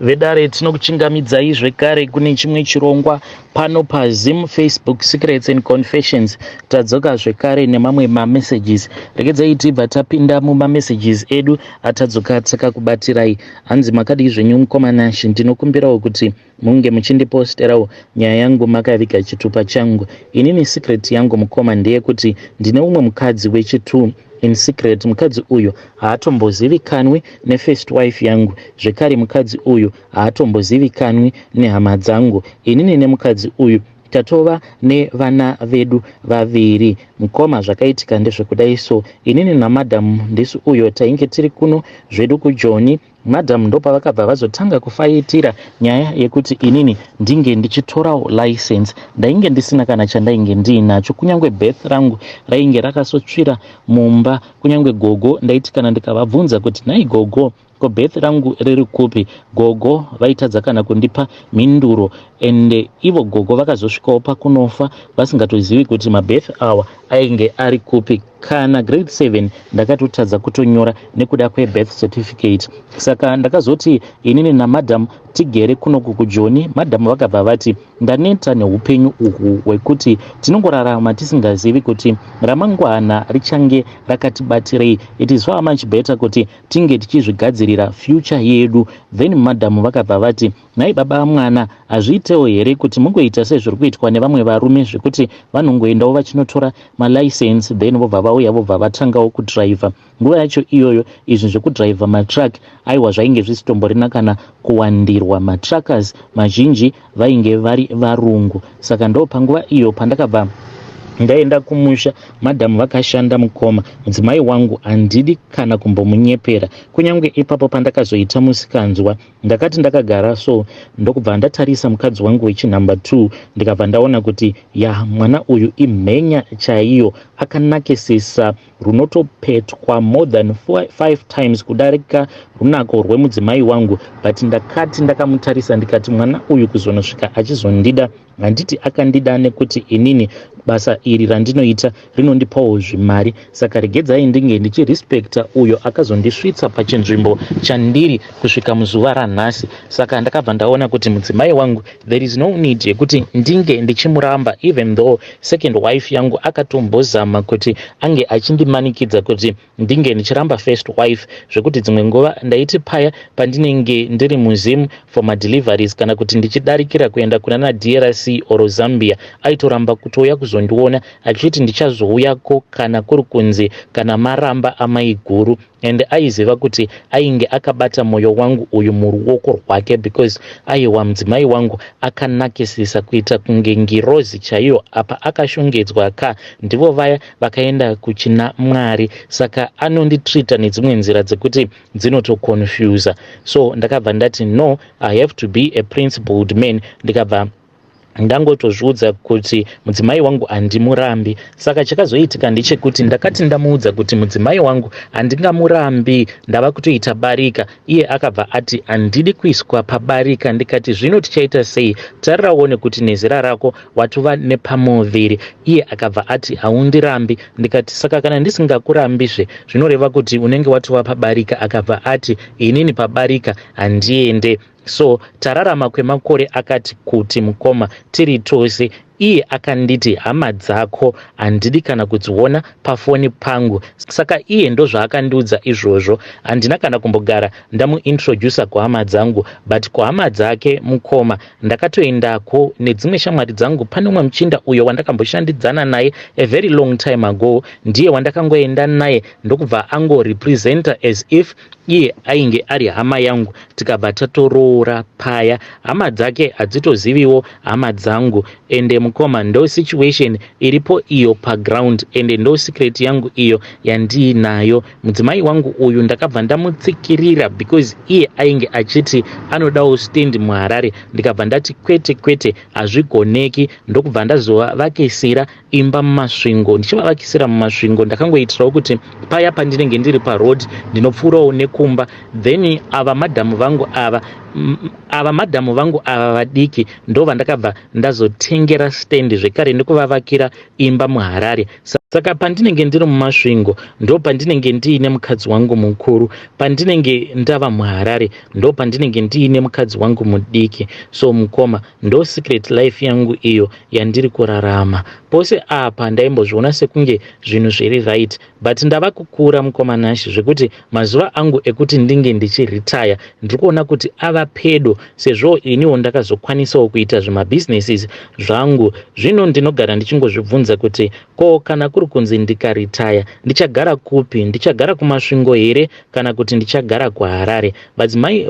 vedare tinokuchingamidzai zvekare kune chimwe chirongwa pano paZim Facebook Secrets and Confessions. Tadzoka zvekare nemamwe mamessages. Regedzai tibva tapinda mumamessages edu atadzoka takakubatirai. Hanzi makadii zvenyu mukomanashi, ndinokumbirawo kuti munge muchindiposterawo nyaya yangu makaviga chitupa changu. Inini secret yangu mukoma ndeyekuti ndine umwe mukadzi wechitu in secret. Mukadzi uyu haatombozivikanwi nefirst wife yangu, zvekare mukadzi uyu haatombozivikanwi nehama dzangu. Inini nemukadzi uyu tatova nevana vedu vaviri. Mukoma zvakaitika ndezvekudai, so inini namadhamu ndisu uyo tainge tiri kuno zvedu kuJoni. Madhamu ndopavakabva vazotanga kufaitira nyaya yekuti inini ndinge ndichitorawo license. Ndainge ndisina kana chandainge ndiinacho, kunyange birth rangu rainge rakasotsvira mumba. Kunyange gogo ndaiti kana ndikavabvunza kuti nai gogo, ko birth rangu riri kupi, gogo vaitadza kana kundipa mhinduro. Ende ivo gogo vakazosvikawo pakunofa vasingatozivi kuti mabirth awa ainge ari kupi. Kana grade 7 ndakatotadza kutonyora nekuda kwebirth certificate. Saka ndakazoti inini namadhamu tigere kunoku kuJoni. Madhamu vakabva vati ndaneta neupenyu uhu hwekuti tinongorarama tisingazivi kuti ramangwana richange rakatibatirei. It is far much better kuti tinge tichizvigadzirira future yedu. Then madhamu vakabva vati nai baba mwana, hazviitewo here kuti mungoita sezviri kuitwa nevamwe varume zvekuti vanongoendawo vachinotora malicense then vobva vauya vobva vatangawo kudhiraivha. Nguva yacho iyoyo izvi zvekudhiraivha matrack aiwa zvainge zvisitomborina kana kuwandirwa. Matrackers mazhinji vainge vari varungu. Saka ndo panguva iyo pandakabva ndaenda kumusha, madhamu vakashanda mukoma. Mudzimai wangu handidi kana kumbomunyepera. Kunyange ipapo pandakazoita musikanzwa, ndakati ndakagara so ndokubva ndatarisa mukadzi wangu wechinumber 2, ndikabva ndaona kuti mwana uyu imhenya chaiyo, akanakisisa runotopetwa more than 5 times kudarika runako rwemudzimai wangu. But ndakati ndakamutarisa ndikati mwana uyu kuzonosvika achizondida, handiti akandida nekuti inini basa iri randinoita rinondipawo zvimari. Saka regedzai ndinge ndichirespekta uyo akazondisvitsa pachinzvimbo chandiri kusvika muzuva ranhasi. Saka ndakabva ndaona kuti mudzimai wangu there is no need yekuti ndinge ndichimuramba, even though second wife yangu akatombozama kuti ange achindimanikidza kuti ndinge ndichiramba first wife, zvekuti dzimwe nguva ndaiti paya pandinenge ndiri muZim for madeliveries kana kuti ndichidarikira kuenda kunana DRC or Zambia, aitoramba kutouya kuzondiona achiti ndichazouyako kana kuri kunzi kana maramba amai guru. And aiziva kuti ainge akabata mwoyo wangu uyu muruoko rwake, because aiwa mudzimai wangu akanakisisa kuita kunge ngirozi chaiyo. Apa akashongedzwa ndivo vaya vakaenda kuchina Mwari. Saka anonditrita nedzimwe nzira dzekuti dzinotoconfusa. So ndakabva ndati no, I have to be a principled man. Ndikabva ndangotozviudza kuti mudzimai wangu handimurambi. Saka chakazoitika ndechekuti ndakati ndamuudza kuti mudzimai wangu handingamurambi, ndava kutoita barika. Iye akabva ati handidi kuiswa pabarika. Ndikati zvino tichaita sei? Tarirawo kuti nezera rako watova nepamuviri. Iye akabva ati haundirambi. Ndikati saka kana ndisingakurambizve zvinoreva kuti unenge watova pabarika. Akabva ati inini pabarika handiende. So tararama kwemakore akati kuti mukoma tiri tose. Iye akanditi hama dzako handidi kana kudziona pafoni pangu. Saka iye ndo zvaakandiudza izvozvo. Handina kana kumbogara ndamuintrodusa kuhama dzangu, but kuhama dzake mukoma ndakatoendako nedzimwe shamwari dzangu. Pane umwe muchinda uyo wandakamboshandidzana naye a very long time ago, ndiye wandakangoenda naye ndokubva angorepresenta as if iye ainge ari hama yangu. Tikabva tatoroora paya. Hama dzake hadzitoziviwo hama dzangu. Ende mukoma ndo situation iripo iyo paground, ende ndo secret yangu iyo yandiinayo. Mudzimai wangu uyu ndakabva ndamutsikirira because iye ainge achiti anodawo stand muHarare. Ndikabva ndati kwete hazvigoneki. Ndokubva ndazovakisira imba mumasvingo. Ndichivavakisira mumasvingo ndakangoitirawo kuti paya pandinenge ndiri paroad ndinopfuurawo nekumba. Then ava madhamu vangu ava vadiki ndo vandakabva ndazotengera stand zvekare ndikuvavakira imba muHarare. Saka pandinenge ndiri mumasvingo ndo pandinenge ndiine mukadzi wangu mukuru, pandinenge ndava muHarare ndo pandinenge ndiine mukadzi wangu mudiki. So mukoma ndo secret life yangu iyo yandiri kurarama. Pose apa ndaimbozviona sekunge zvinhu zviri right, but ndava kukura mukoma Nashi zvekuti mazuva angu ekuti ndinge ndichiretire ndiri kuona kuti ava pedo, sezvo iniwo ndakazokwanisawo kuita zvimabhizinesis zvangu. Zvino ndinogara ndichingozvibvunza kuti ko kana kuri kunzi ndikaretire ndichagara kupi? Ndichagara kumasvingo here kana kuti ndichagara kuHarare? Madzimai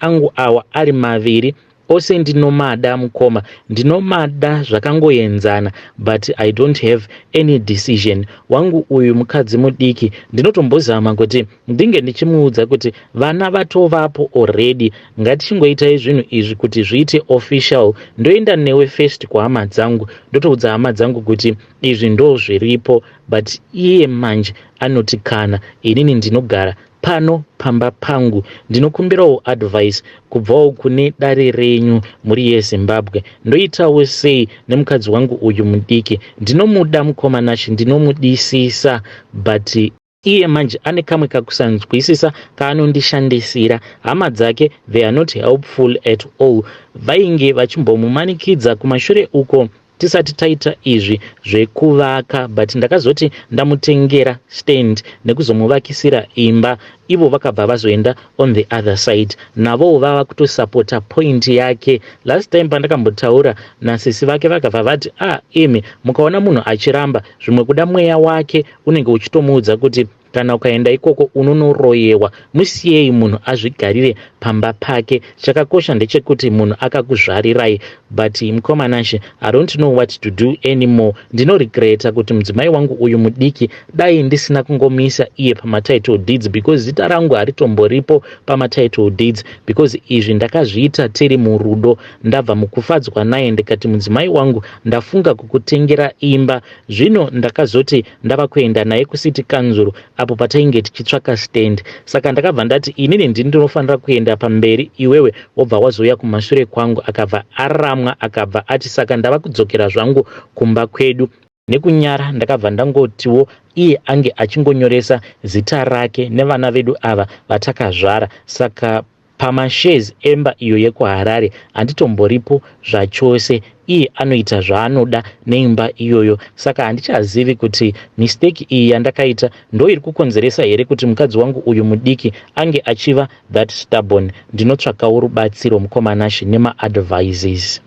angu awa ari maviri ose ndinomada mukoma, ndinomada zvakangoenzana, but I don't have any decision. Wangu uyu mukadzi mudiki ndinotombozama kuti ndinge ndichimuudza kuti vana vatovapo already, ngatichingoitai zvinhu izvi kuti zviite official. Ndoenda newe first kuhama dzangu, ndotoudza hama dzangu kuti izvi ndo zviripo, but iye manje anoti kana inini ndinogara pano pamba pangu. Ndinokumbirawo advice kubvawo kune dare renyu muri yeZimbabwe. Ndoitawo sei nemukadzi wangu uyu mudiki? Ndinomuda mukoma Nashi, ndinomudisisa, but iye manje ane kamwe kakusanzwisisa kaanondishandisira. Hama dzake they are not helpful at all. Vainge vachimbomumanikidza kumashure uko tisati taita izvi zvekuvaka, but ndakazoti ndamutengera stand nekuzomuvakisira imba. Ivo vakabva vazoenda on the other side, navo vava kutosapota point yake. Last time pandakambotaura nasisi vake vakabva vati imi mukaona munhu achiramba zvimwe kuda mweya wake unenge uchitomuudza kuti kana ukaenda ikoko unonoroyewa, musiyei munhu azvigarire pamba pake. Chakakosha ndechekuti munhu akakuzvarirai. But mukoma Nashi, I don't know what to do anymore. Ndinoregreta kuti mudzimai wangu uyu mudiki dai ndisina kungomisa iye pamatitle deeds, because zita rangu haritomboripo pamatitle deeds, because izvi ndakazviita tiri murudo. Ndabva mukufadzwa naye ndikati mudzimai wangu ndafunga kukutengera imba. Zvino ndakazoti ndava kuenda naye kusiti kanzuru apo patainge tichitsvaka stand. Saka ndakabva ndati inini ndinofanira kuenda pamberi, iwewe wobva wazoya kumashure kwangu. Akabva aramwa, akabva ati saka ndava kudzokera zvangu kumba kwedu. Nekunyara ndakabva ndangotiwo iye ange achingonyoresa zita rake nevana vedu ava vatakazvara. Saka pamashares emba iyo yekuHarare handitomboripo zvachose. Iye anoita zvaanoda neimba iyoyo. Saka handichazivi kuti mistake iyi yandakaita ndo iri kukonzeresa here kuti mukadzi wangu uyu mudiki ange achiva that stubborn. Ndinotsvakawo rubatsiro mukoma Nashi nema-advices.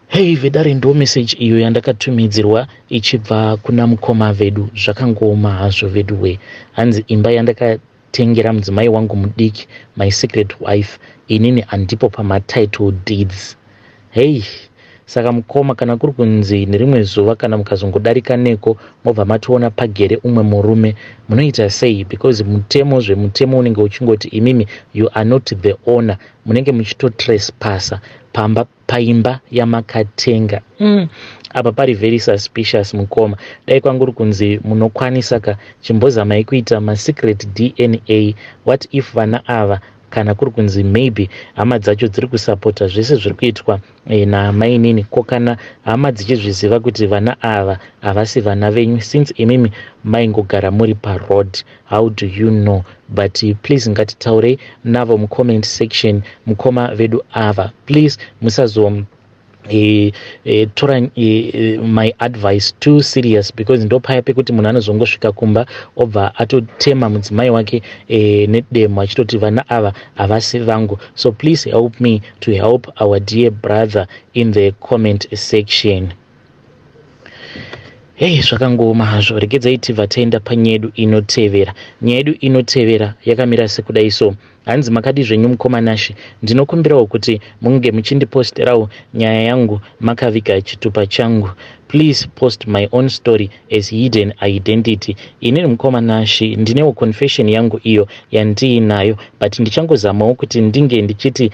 Hey vedare, ndo message iyo yandakatumidzirwa ichibva kuna mukoma vedu. Zvakangoma hazvo vedu we. Hanzi imba yandakatengera mudzimai wangu mudiki, my secret wife, inini handipo pamatitle deeds. Hey, saka mukoma kana kuri kunzi nerimwe zuva kana mukazongodarika neko mobva matoona pagere umwe murume, munoita sei? Because mutemo unenge uchingoti imimi you are not the owner, munenge muchitotresipasa paimba yamakatenga. Apa pari very suspicious mukoma. Dai kwanguri kunzi munokwanisa chimbozamai kuita ma-secret DNA. What if vana ava kana kuri kunzi maybe hama dzacho dziri kusapota zvese zviri kuitwa naamai nini, ko kana hama dzichizviziva kuti vana ava havasi vana venyu, since imimi maingogara muri paroad, how do you know? But please ngatitaurei navo mucomment section mukoma vedu ava. Please musazo tora my advice too serious, because ndo paya pekuti munhu anozongosvika kumba obva atotema mudzimai wake nedemo achitoti vana ava havasi vangu. So please help me to help our dear brother in the comment section. Hey, zvakangoma hazvo. Regedzai tibva taenda panyedu inotevera. Nyedu inotevera yakamira sekudai so. Hanzi makadi zvenyu mukoma Nashi, ndinokumbirawo kuti munge muchindiposterawo nyaya yangu makaviga chitupa changu. Please post my own story as hidden identity. Inini mukoma Nashi ndinewo confession yangu iyo yandiinayo, but ndichangozamawo kuti ndinge ndichiti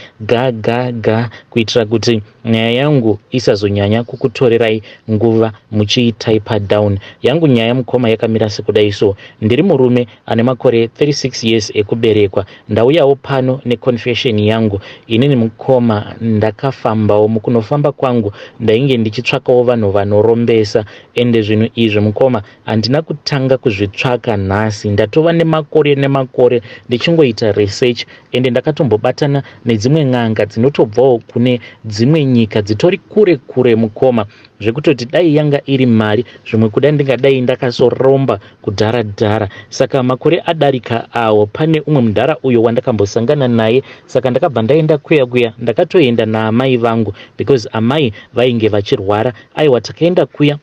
kuitira kuti nyaya yangu isazonyanya kukutorerai nguva muchiitaipa up down. Yangu nyaya mukoma yakamira sekudai. So ndiri murume ane makore 36 years ekuberekwa. Ndauyawo pano neconfession yangu. Inini mukoma ndakafambawo, mukunofamba kwangu ndainge ndichitsvakawo vanhu vanorombesa, ende zvinhu izvi mukoma handina kutanga kuzvitsvaka nhasi. Ndatova nemakore ndichingoita research, ende ndakatombobatana nedzimwe n'anga dzinotobvawo kune dzimwe nyika dzitori kure kure mukoma, zvekutoti dai yanga iri mari zvimwe kuda ndingadai ndakasoromba kudhara. Saka makore adarika awo pane umwe mudhara uyo wandakambosangana naye, saka ndakabva ndaenda kuya ndakatoenda naamai vangu because amai vainge vachirwara. Aiwa, takaenda kuya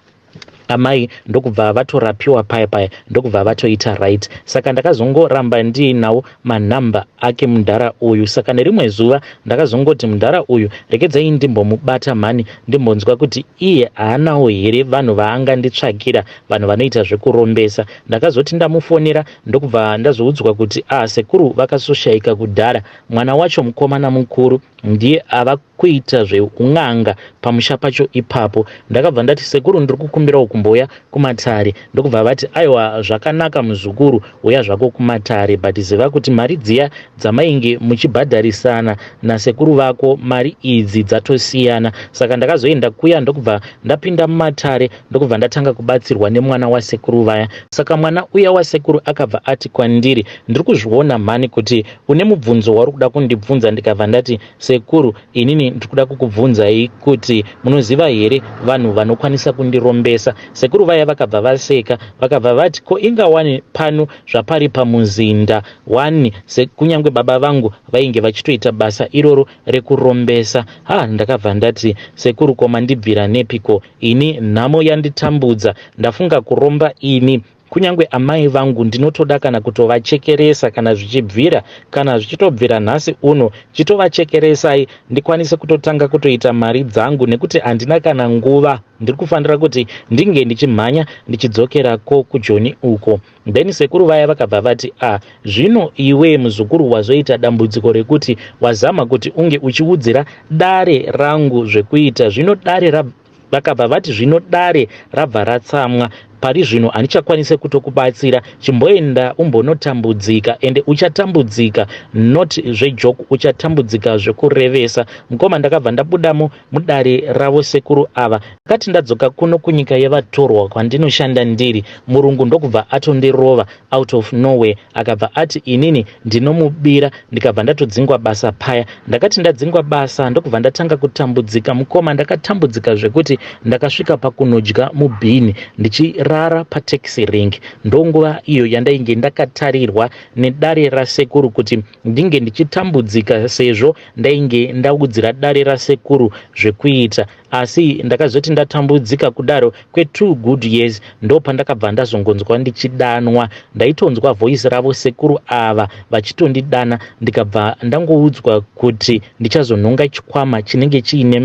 amai ndokubva vatorapiwa paya ndokubva vatoita right. Saka ndakazongoramba ndiinawo manhamba ake mudhara uyu. Saka nerimwe zuva ndakazongoti mudhara uyu regedzai ndimbomubata mhani ndimbonzwa kuti iye haanawo here vanhu vaanga nditsvakira, vanhu vanoita zvekurombesa. Ndakazoti ndamufonera ndokubva ndazoudzwa kuti sekuru vakasoshaika kudhara. Mwana wacho mukomana mukuru ndiye ava kuita zveun'anga pamusha pacho ipapo. Ndakabva ndati sekuru ndiri kukumbirawo kumboya kumatare, ndokubva vati aiwa zvakanaka muzukuru, uya zvako kumatare, but ziva kuti mari dziya dzamainge muchibhadharisana nasekuru vako mari idzi dzatosiyana. Saka ndakazoenda kuya ndokubva ndapinda mumatare ndokubva ndatanga kubatsirwa nemwana wasekuru vaya. Saka mwana uya wasekuru akabva ati kwandiri, ndiri kuzviona mhani kuti une mubvunzo wari kuda kundibvunza. Ndikabva ndati sekuru, inini ndiri kuda kukubvunzai kuti munoziva here vanhu vanokwanisa kundirombesa? Sekuru vaya vakabva vaseka, vakabva vati ko inga wani pano zvapari pamuzinda wani, kunyange baba vangu vainge vachitoita basa iroro rekurombesa. Ndakabva ndati sekuru, koma ndibvira nepiko? Ini nhamo yanditambudza, ndafunga kuromba ini. Kunyange amai vangu ndinotoda kana kutovachekeresa kana zvichibvira, kana zvichitobvira nhasi uno chitovachekeresai ndikwanise kutotanga kutoita mari dzangu, nekuti handina kana nguva. Ndiri kufanira kuti ndinge ndichimhanya ndichidzokerako kuJoni uko. Then sekuru vaya vakabva vati zvino iwe muzukuru wazoita dambudziko rekuti wazama kuti unge uchiudzira dare rangu zvekuita, zvino dare vakabva vati zvino dare rabva ratsamwa. Pari zvino handichakwanise kutokubatsira, chimboenda umbonotambudzika, ende uchatambudzika not zvejoke, uchatambudzika zvekurevesa. Mukoma ndakabva ndabudamo mudare ravo sekuru ava. Ndakati ndadzoka kuno kunyika yevatorwa kwandinoshanda ndiri, murungu ndokubva atondirova out of nowhere, akabva ati inini ndinomubira. Ndikabva ndatodzingwa basa paya. Ndakati ndadzingwa basa ndokubva ndatanga kutambudzika mukoma. Ndakatambudzika zvekuti ndakasvika pakunodya mubhini ndichirara pataxi ring. Ndonguva iyo yandainge ndakatarirwa nedare rasekuru kuti ndinge ndichitambudzika sezvo ndainge ndaudzira dare rasekuru zvekuita. Asi ndakazoti ndatambudzika kudaro kwe2 good years ndo pandakabva ndazongonzwa ndichidanwa. Ndaitonzwa voice ravo sekuru ava vachitondidana. Ndikabva ndangoudzwa kuti ndichazonhonga chikwama chinenge chiine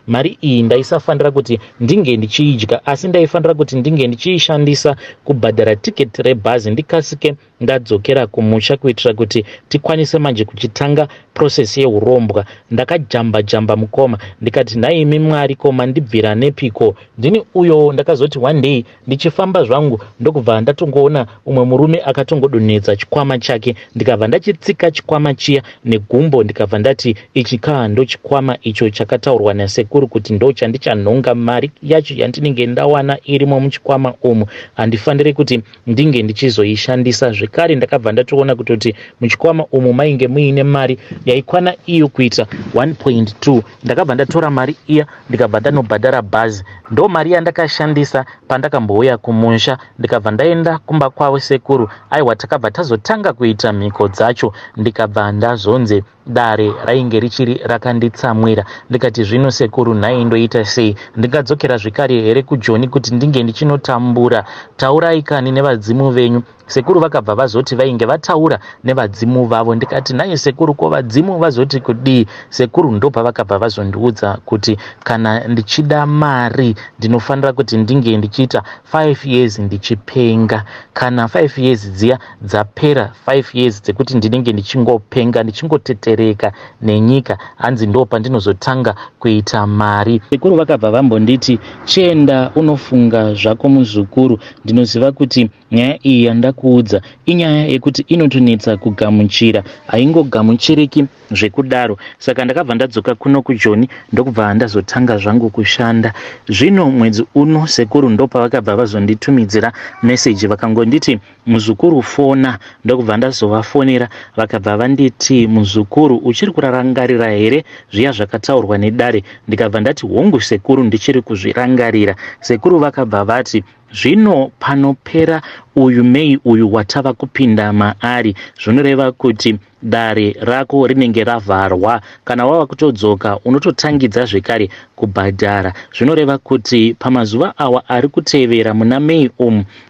mari iyi ndaisafanira kuti ndinge ndichiidya, asi ndaifanira kuti ndinge ndichiishandisa kubhadhara tiketi rebhazi ndikasike ndadzokera kumusha, kuitira kuti tikwanise manje kuchitanga process yeurombwa. Ndakajamba mukoma, ndikati naimi Mwari, koma ndibvira nepiko? Ndini uyo ndakazoti one day ndichifamba zvangu ndokubva ndatongoona umwe murume akatongodonhedza chikwama chake. Ndikabva ndachitsika chikwama chiya negumbo, ndikabva ndati ichi ndo chikwama icho chakataurwa nasekuru kuti ndo chandichanhonga mari yacho yandinenge ndawana irimo muchikwama umu. Handifaniri kuti ndinge ndichizoishandisa zvekare. Ndakabva ndatoona kuti muchikwama umu mainge muine mari yaikwana iyo kuita 1.2. Ndakabva ndatora mari iya ndikabva ndanobhadhara bhazi. Ndo mari yandakashandisa pandakambouya kumusha. Ndikabva ndaenda kumba kwavo sekuru. Aiwa, takabva tazotanga kuita mhiko dzacho. Ndikabva ndazonze dare rainge richiri rakanditsamwira. Ndikati zvino sekuru nhaindoita sei? Ndingadzokera zvekare here kuJoni kuti ndinge ndichinotambura? Taurai kani nevadzimu venyu. Sekuru vakabva vazoti vainge vataura nevadzimu vavo. Ndikati naye sekuru, ko vadzimu vazoti kudii? Sekuru ndo pavakabva vazondiudza kuti kana ndichida mari ndinofanira kuti ndinge ndichiita 5 years ndichipenga. Kana 5 years dziya dzapera, 5 years dzekuti ndinenge ndichingopenga ndichingotetereka nenyika, hanzi ndo pandinozotanga kuita mari. Sekuru vakabva vambonditi chienda unofunga zvako muzukuru. Ndinoziva kuti nyaya iyi yandakuudza inyaya yekuti inotonetsa kugamuchira, haingogamuchiriki zvekudaro. Saka ndakabva ndadzoka kuno kuJoni ndokubva ndazotanga zvangu kushanda. Zvino mwedzi uno sekuru ndo pavakabva vazonditumidzira meseji vakangonditi muzukuru fona. Ndokubva ndazovafonera vakabva vanditi muzukuru uchiri kurarangarira here zviya zvakataurwa nedare? Ndikabva ndati hongu sekuru ndichiri kuzvirangarira. Sekuru vakabva vati zvino panopera uyu Mei uyu watava kupinda maari, zvinoreva kuti dare rako rinenge ravharwa. Kana wava kutodzoka unototangidza zvekare kubhadhara. Zvinoreva kuti pamazuva awa ari kutevera muna Mei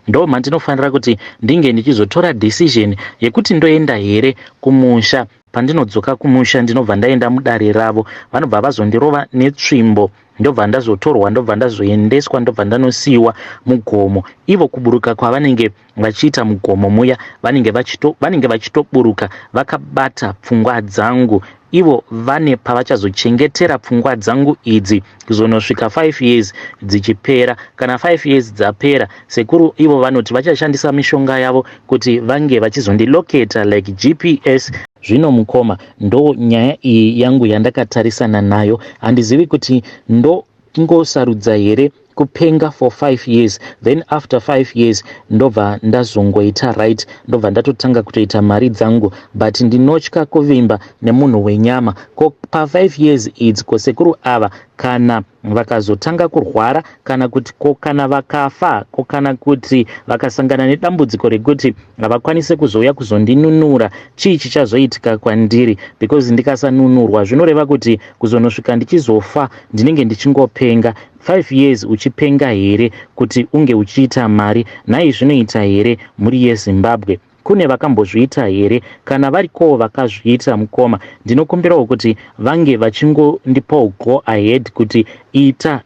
ndo mandinofanira kuti ndinge ndichizotora decision yekuti ndoenda here kumusha. Pandinodzoka kumusha ndinobva ndaenda mudare ravo, vanobva vazondirova netsvimbo, ndobva ndazotorwa, ndobva ndazoendeswa, ndobva ndanosiyiwa mugomo. Ivo kuburuka kwavanenge vachiita mugomo muya, vanenge vachitoburuka vakabata pfungwa dzangu. Ivo vane pavachazochengetera pfungwa dzangu idzi kuzonosvika 5 years dzichipera. Kana 5 years dzapera, sekuru ivo vanoti vachashandisa mishonga yavo kuti vange vachizondiloketa like GPS. Zvino mukoma, ndo nyaya iyi yangu yandakatarisana nayo. Handizivi kuti ndo ngosarudza here kupenga for 5 years, then after 5 years ndobva ndazongoita right, ndobva ndatotanga kutoita mari dzangu. But ndinotya kuvimba nemunhu wenyama. Ko pa 5 years idzi kosekuru ava kana vakazotanga kurwara, kana kuti kana vakafa, kana kuti vakasangana nedambudziko rekuti havakwanise kuzouya kuzondinunura, chii chichazoitika kwandiri? Because ndikasanunurwa zvinoreva kuti kuzonosvika ndichizofa ndinenge ndichingopenga. 5 years uchipenga here kuti unge uchiita mari? Nhai zvinoita here muri yeZimbabwe? Kune vakambozviita here? Kana varikowo vakazviita mukoma, ndinokumbirawo kuti vange vachingondipawo go ahead kuti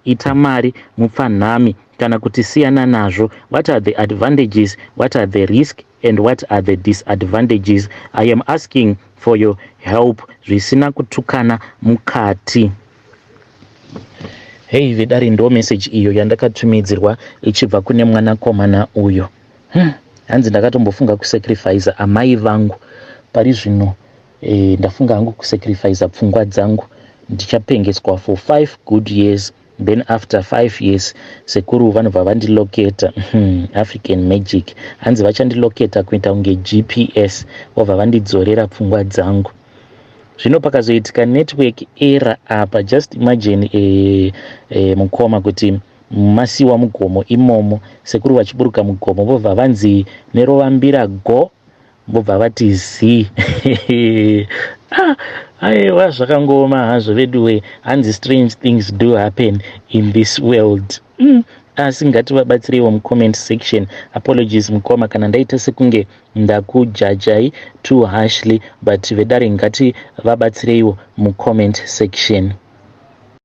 ita mari mupfanhami, kana kuti siyana nazvo. What are the advantages, what are the risk, and what are the disadvantages? I am asking for your help. Zvisina kutukana mukati. Hey vedare, ndo message iyo yandakatumidzirwa ichibva kune mwanakomana uyo. Hanzi ndakatombofunga kusacrifice amai vangu. Pari zvino ndafunga hangu kusacrifice pfungwa dzangu. Ndichapengeswa for 5 good years, then after 5 years sekuru vanobva vandiloketa. African magic. Hanzi vachandiloketa kuita unge GPS, vobva vandidzorera pfungwa dzangu. Zvino pakazoitika network error apa, just imagine mukoma kuti masiwa mugomo imomo, sekuru vachiburuka mugomo vobva vanzi nerovambira go, vobva vati zi. Aiwa, zvakangoma hazvo veduwe. Hanzi strange things do happen in this world. Asi ngativabatsireiwo mucomment section. Apologies mukoma kana ndaita sekunge ndakujajai too harshly, but vedare ngativabatsireiwo mucomment section.